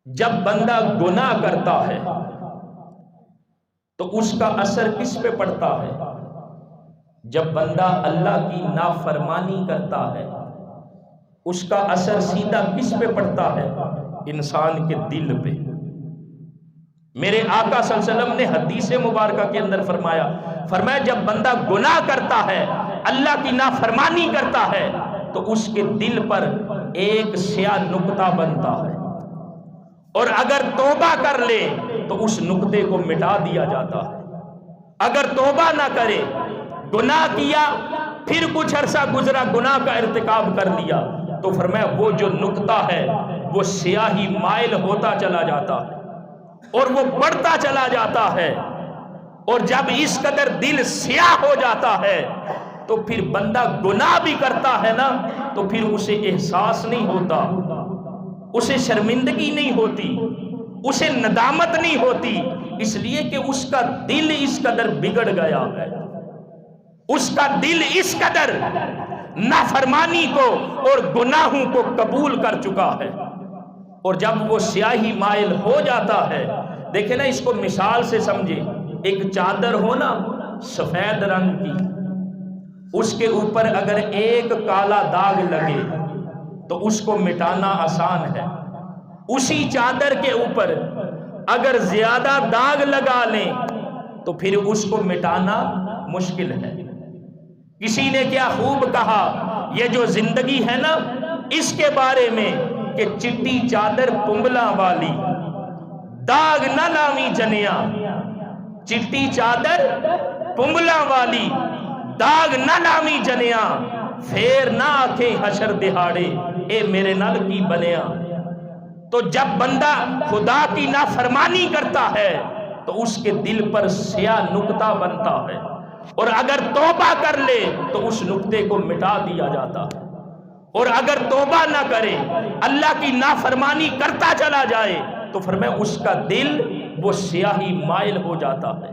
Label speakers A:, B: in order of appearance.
A: جب بندہ گناہ کرتا ہے تو اس کا اثر کس پہ پڑتا ہے؟ جب بندہ اللہ کی نافرمانی کرتا ہے اس کا اثر سیدھا کس پہ پڑتا ہے؟ انسان کے دل پہ۔ میرے آقا صلی اللہ علیہ وسلم نے حدیث مبارکہ کے اندر فرمایا جب بندہ گناہ کرتا ہے، اللہ کی نافرمانی کرتا ہے تو اس کے دل پر ایک سیاہ نقطہ بنتا ہے، اور اگر توبہ کر لے تو اس نقطے کو مٹا دیا جاتا ہے۔ اگر توبہ نہ کرے، گناہ کیا، پھر کچھ عرصہ گزرا، گناہ کا ارتکاب کر لیا، تو فرمایا وہ جو نقطہ ہے وہ سیاہی مائل ہوتا چلا جاتا ہے اور وہ بڑھتا چلا جاتا ہے، اور جب اس قدر دل سیاہ ہو جاتا ہے تو پھر بندہ گناہ بھی کرتا ہے نا تو پھر اسے احساس نہیں ہوتا، اسے شرمندگی نہیں ہوتی، اسے ندامت نہیں ہوتی، اس لیے کہ اس کا دل اس قدر بگڑ گیا ہے، اس کا دل اس قدر نافرمانی کو اور گناہوں کو قبول کر چکا ہے۔ اور جب وہ سیاہی مائل ہو جاتا ہے، دیکھیں نا، اس کو مثال سے سمجھے، ایک چادر ہو نا سفید رنگ کی، اس کے اوپر اگر ایک کالا داغ لگے تو اس کو مٹانا آسان ہے، اسی چادر کے اوپر اگر زیادہ داغ لگا لیں تو پھر اس کو مٹانا مشکل ہے۔ کسی نے کیا خوب کہا، یہ جو زندگی ہے نا اس کے بارے میں، کہ چٹی چادر پنبلا والی، داغ نہ لاوی جنیا، چٹی چادر پنبلا والی، داغ نہ لاوی جنیا، پھر نہ آکھیں حشر دہاڑے، اے میرے نال کی بنیا۔ تو جب بندہ خدا کی نافرمانی کرتا ہے تو اس کے دل پر سیاہ نقطہ بنتا ہے، اور اگر توبہ کر لے تو اس نقطے کو مٹا دیا جاتا ہے، اور اگر توبہ نہ کرے، اللہ کی نافرمانی کرتا چلا جائے تو فرمایا اس کا دل وہ سیاہی مائل ہو جاتا ہے۔